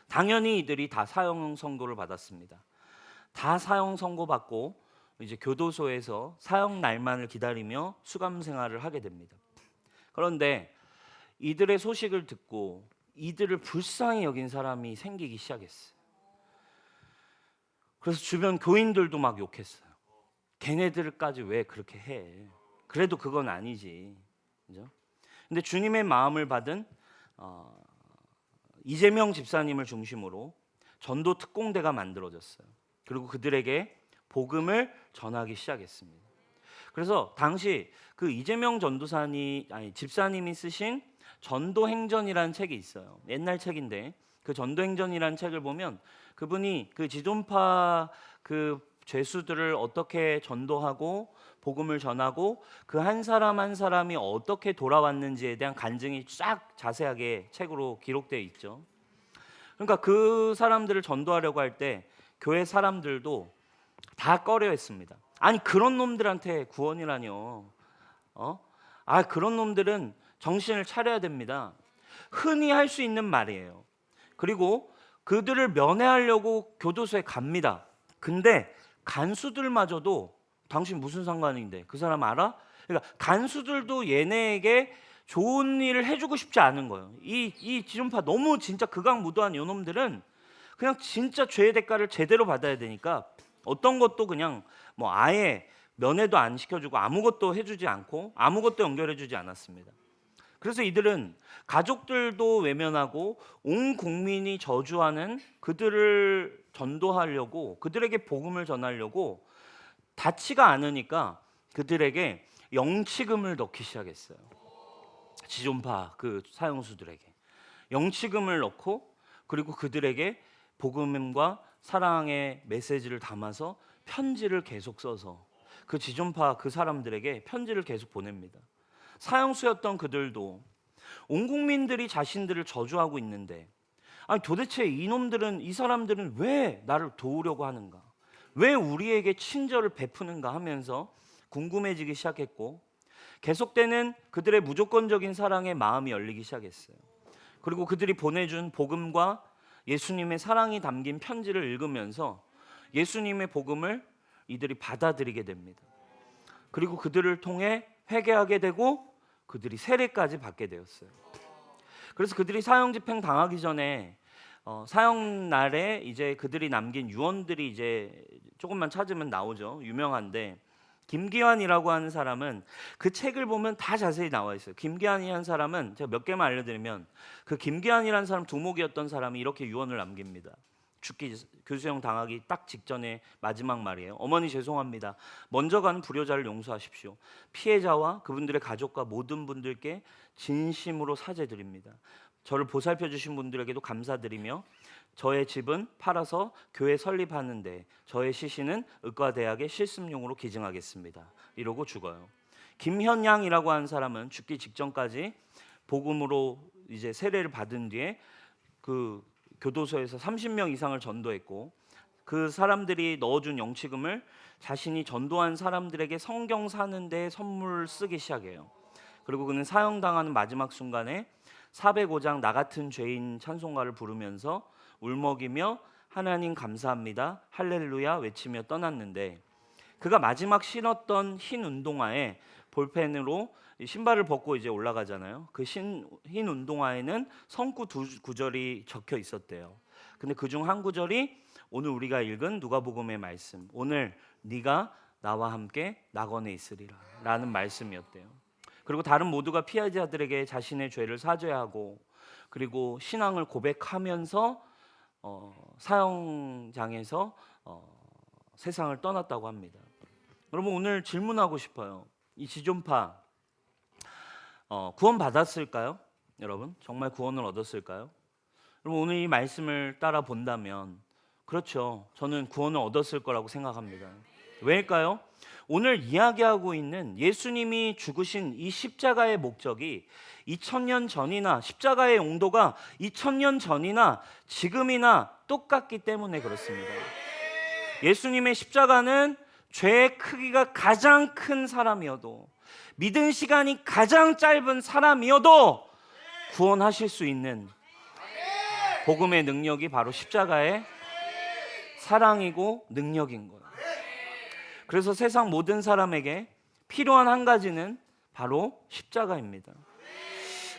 당연히 이들이 다 사형 선고를 받았습니다. 다 사형 선고 받고 이제 교도소에서 사형 날만을 기다리며 수감 생활을 하게 됩니다. 그런데 이들의 소식을 듣고 이들을 불쌍히 여긴 사람이 생기기 시작했어요. 그래서 주변 교인들도 막 욕했어요. 걔네들까지 왜 그렇게 해? 그래도 그건 아니지. 그죠? 근데 주님의 마음을 받은 이재명 집사님을 중심으로 전도 특공대가 만들어졌어요. 그리고 그들에게 복음을 전하기 시작했습니다. 그래서 당시 그 이재명 집사님이 쓰신 전도행전이라는 책이 있어요. 옛날 책인데 그 전도행전이라는 책을 보면 그분이 그 지존파 그 죄수들을 어떻게 전도하고 복음을 전하고 그 한 사람 한 사람이 어떻게 돌아왔는지에 대한 간증이 쫙 자세하게 책으로 기록되어 있죠. 그러니까 그 사람들을 전도하려고 할 때 교회 사람들도 다 꺼려했습니다. 아니 그런 놈들한테 구원이라뇨. 그런 놈들은 정신을 차려야 됩니다. 흔히 할 수 있는 말이에요. 그리고 그들을 면회하려고 교도소에 갑니다. 근데 간수들마저도 당신 무슨 상관인데 그 사람 알아? 그러니까 간수들도 얘네에게 좋은 일을 해주고 싶지 않은 거예요. 이 지존파 너무 진짜 극악무도한 요놈들은 그냥 진짜 죄의 대가를 제대로 받아야 되니까 어떤 것도 그냥 뭐 아예 면회도 안 시켜주고 아무것도 해주지 않고 아무것도 연결해주지 않았습니다. 그래서 이들은 가족들도 외면하고 온 국민이 저주하는 그들을 전도하려고, 그들에게 복음을 전하려고 닿지가 않으니까 그들에게 영치금을 넣기 시작했어요. 지존파 그 사형수들에게 영치금을 넣고, 그리고 그들에게 복음과 사랑의 메시지를 담아서 편지를 계속 써서 그 지존파 그 사람들에게 편지를 계속 보냅니다. 사형수였던 그들도 온 국민들이 자신들을 저주하고 있는데, 아니 도대체 이 사람들은 왜 나를 도우려고 하는가? 왜 우리에게 친절을 베푸는가 하면서 궁금해지기 시작했고, 계속되는 그들의 무조건적인 사랑에 마음이 열리기 시작했어요. 그리고 그들이 보내준 복음과 예수님의 사랑이 담긴 편지를 읽으면서 예수님의 복음을 이들이 받아들이게 됩니다. 그리고 그들을 통해 회개하게 되고 그들이 세례까지 받게 되었어요. 그래서 그들이 사형 집행 당하기 전에 사형 날에 이제 그들이 남긴 유언들이 이제 조금만 찾으면 나오죠. 유명한데 김기환이라고 하는 사람은 그 책을 보면 다 자세히 나와 있어요. 김기환이라는 사람은 제가 몇 개만 알려드리면, 그 김기환이라는 사람 두목이었던 사람이 이렇게 유언을 남깁니다. 죽기 교수형 당하기 딱 직전에 마지막 말이에요. 어머니 죄송합니다. 먼저 간 불효자를 용서하십시오. 피해자와 그분들의 가족과 모든 분들께 진심으로 사죄드립니다. 저를 보살펴 주신 분들에게도 감사드리며 저의 집은 팔아서 교회 설립하는데 저의 시신은 의과대학의 실습용으로 기증하겠습니다. 이러고 죽어요. 김현양이라고 하는 사람은 죽기 직전까지 복음으로 이제 세례를 받은 뒤에 그 교도소에서 30명 이상을 전도했고, 그 사람들이 넣어준 영치금을 자신이 전도한 사람들에게 성경 사는데 선물 쓰기 시작해요. 그리고 그는 사형당하는 마지막 순간에 405장 나 같은 죄인 찬송가를 부르면서 울먹이며 하나님 감사합니다 할렐루야 외치며 떠났는데, 그가 마지막 신었던 흰 운동화에 볼펜으로 신발을 벗고 이제 올라가잖아요. 그 흰 운동화에는 성구 두 구절이 적혀 있었대요. 근데 그중 한 구절이 오늘 우리가 읽은 누가복음의 말씀, 오늘 네가 나와 함께 낙원에 있으리라 라는 말씀이었대요. 그리고 다른 모두가 피해자들에게 자신의 죄를 사죄하고 그리고 신앙을 고백하면서 사형장에서 세상을 떠났다고 합니다. 여러분, 오늘 질문하고 싶어요. 이 지존파 구원 받았을까요? 여러분, 정말 구원을 얻었을까요? 여러분, 오늘 이 말씀을 따라 본다면 그렇죠, 저는 구원을 얻었을 거라고 생각합니다. 왜일까요? 오늘 이야기하고 있는 예수님이 죽으신 이 십자가의 목적이 2000년 전이나 십자가의 용도가 2000년 전이나 지금이나 똑같기 때문에 그렇습니다. 예수님의 십자가는 죄의 크기가 가장 큰 사람이어도, 믿은 시간이 가장 짧은 사람이어도 구원하실 수 있는 복음의 능력이 바로 십자가의 사랑이고 능력인 거예요. 그래서 세상 모든 사람에게 필요한 한 가지는 바로 십자가입니다.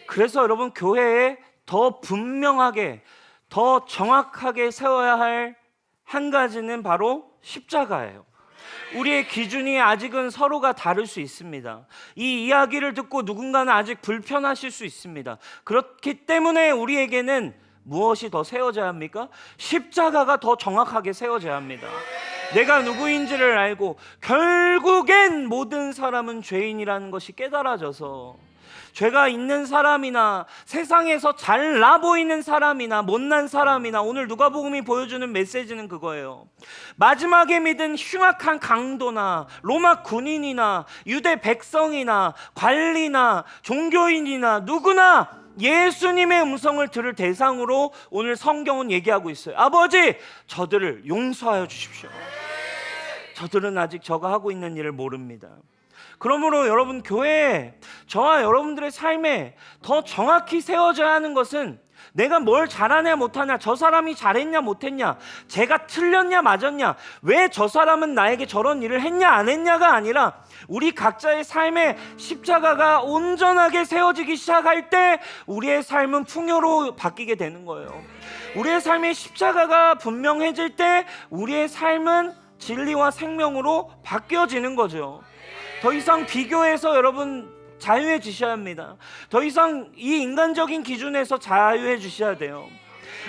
그래서 여러분, 교회에 더 분명하게, 더 정확하게 세워야 할 한 가지는 바로 십자가예요. 우리의 기준이 아직은 서로가 다를 수 있습니다. 이 이야기를 듣고 누군가는 아직 불편하실 수 있습니다. 그렇기 때문에 우리에게는 무엇이 더 세워져야 합니까? 십자가가 더 정확하게 세워져야 합니다. 내가 누구인지를 알고 결국엔 모든 사람은 죄인이라는 것이 깨달아져서 죄가 있는 사람이나 세상에서 잘나 보이는 사람이나 못난 사람이나, 오늘 누가복음이 보여주는 메시지는 그거예요. 마지막에 믿은 흉악한 강도나 로마 군인이나 유대 백성이나 관리나 종교인이나 누구나 예수님의 음성을 들을 대상으로 오늘 성경은 얘기하고 있어요. 아버지, 저들을 용서하여 주십시오. 저들은 아직 저가 하고 있는 일을 모릅니다. 그러므로 여러분, 교회에 저와 여러분들의 삶에 더 정확히 세워져야 하는 것은 내가 뭘 잘하냐 못하냐, 저 사람이 잘했냐 못했냐, 제가 틀렸냐 맞았냐, 왜 저 사람은 나에게 저런 일을 했냐 안 했냐가 아니라 우리 각자의 삶에 십자가가 온전하게 세워지기 시작할 때 우리의 삶은 풍요로 바뀌게 되는 거예요. 우리의 삶에 십자가가 분명해질 때 우리의 삶은 진리와 생명으로 바뀌어지는 거죠. 더 이상 비교해서 여러분 자유해지셔야 합니다. 더 이상 이 인간적인 기준에서 자유해지셔야 돼요.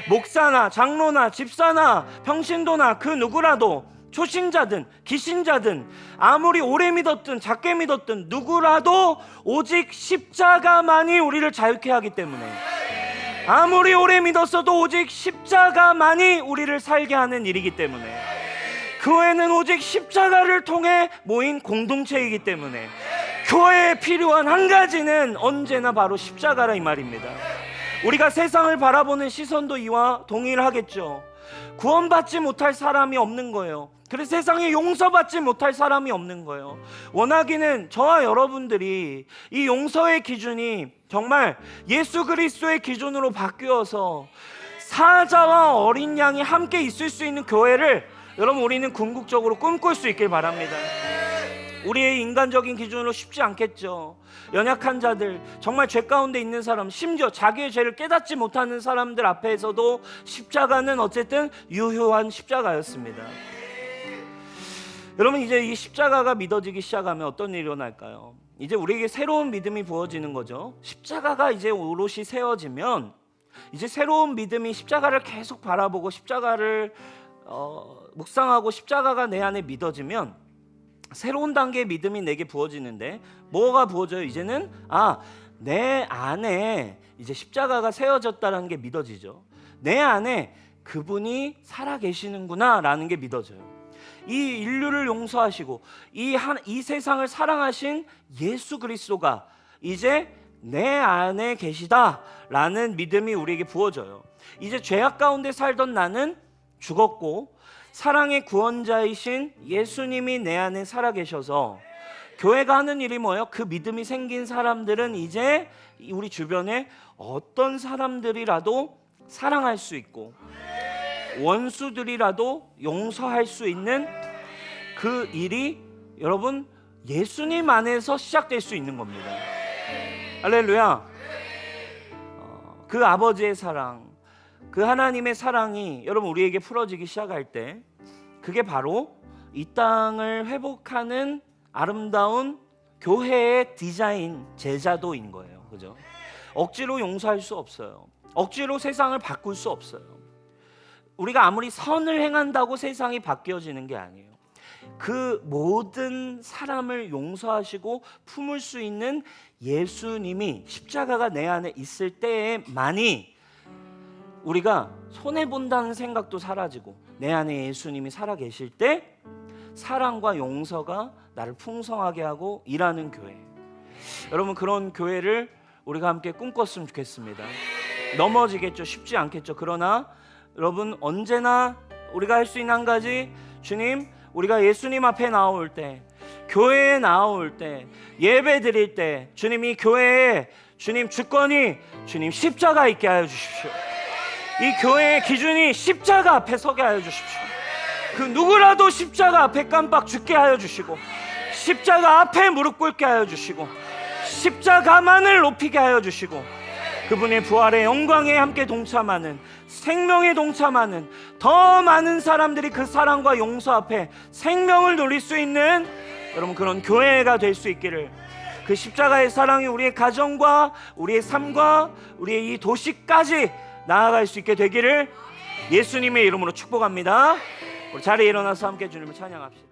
목사나 장로나 집사나 평신도나 그 누구라도, 초신자든 기신자든 아무리 오래 믿었든 작게 믿었든 누구라도 오직 십자가만이 우리를 자유케 하기 때문에, 아무리 오래 믿었어도 오직 십자가만이 우리를 살게 하는 일이기 때문에, 교회는 오직 십자가를 통해 모인 공동체이기 때문에 교회에 필요한 한 가지는 언제나 바로 십자가라 이 말입니다. 우리가 세상을 바라보는 시선도 이와 동일하겠죠. 구원받지 못할 사람이 없는 거예요. 그래서 세상에 용서받지 못할 사람이 없는 거예요. 원하기는 저와 여러분들이 이 용서의 기준이 정말 예수 그리스도의 기준으로 바뀌어서 사자와 어린 양이 함께 있을 수 있는 교회를 여러분, 우리는 궁극적으로 꿈꿀 수 있길 바랍니다. 우리의 인간적인 기준으로 쉽지 않겠죠. 연약한 자들, 정말 죄 가운데 있는 사람, 심지어 자기의 죄를 깨닫지 못하는 사람들 앞에서도 십자가는 어쨌든 유효한 십자가였습니다. 여러분, 이제 이 십자가가 믿어지기 시작하면 어떤 일이 일어날까요? 이제 우리에게 새로운 믿음이 부어지는 거죠. 십자가가 이제 오롯이 세워지면 이제 새로운 믿음이 십자가를 계속 바라보고 십자가를 묵상하고 십자가가 내 안에 믿어지면 새로운 단계의 믿음이 내게 부어지는데, 뭐가 부어져요? 이제는 내 안에 이제 십자가가 세워졌다는 게 믿어지죠. 내 안에 그분이 살아 계시는구나 라는 게 믿어져요. 이 인류를 용서하시고 이 세상을 사랑하신 예수 그리스도가 이제 내 안에 계시다라는 믿음이 우리에게 부어져요. 이제 죄악 가운데 살던 나는 죽었고 사랑의 구원자이신 예수님이 내 안에 살아 계셔서 교회가 하는 일이 뭐예요? 그 믿음이 생긴 사람들은 이제 우리 주변에 어떤 사람들이라도 사랑할 수 있고 원수들이라도 용서할 수 있는 그 일이 여러분 예수님 안에서 시작될 수 있는 겁니다. 할렐루야. 그 아버지의 사랑, 그 하나님의 사랑이 여러분 우리에게 풀어지기 시작할 때 그게 바로 이 땅을 회복하는 아름다운 교회의 디자인 제자도인 거예요. 그죠? 억지로 용서할 수 없어요. 억지로 세상을 바꿀 수 없어요. 우리가 아무리 선을 행한다고 세상이 바뀌어지는 게 아니에요. 그 모든 사람을 용서하시고 품을 수 있는 예수님이 십자가가 내 안에 있을 때에만이 우리가 손해본다는 생각도 사라지고 내 안에 예수님이 살아계실 때 사랑과 용서가 나를 풍성하게 하고 일하는 교회. 여러분, 그런 교회를 우리가 함께 꿈꿨으면 좋겠습니다. 넘어지겠죠. 쉽지 않겠죠. 그러나 여러분, 언제나 우리가 할 수 있는 한 가지, 주님, 우리가 예수님 앞에 나올 때, 교회에 나올 때, 예배 드릴 때, 주님, 이 교회에 주님 주권이 주님 십자가 있게 하여 주십시오. 이 교회의 기준이 십자가 앞에 서게 하여 주십시오. 그 누구라도 십자가 앞에 깜빡 죽게 하여 주시고, 십자가 앞에 무릎 꿇게 하여 주시고, 십자가만을 높이게 하여 주시고, 그분의 부활의 영광에 함께 동참하는, 생명에 동참하는 더 많은 사람들이 그 사랑과 용서 앞에 생명을 누릴 수 있는 여러분 그런 교회가 될 수 있기를, 그 십자가의 사랑이 우리의 가정과 우리의 삶과 우리의 이 도시까지 나아갈 수 있게 되기를 예수님의 이름으로 축복합니다. 우리 자리에 일어나서 함께 주님을 찬양합시다.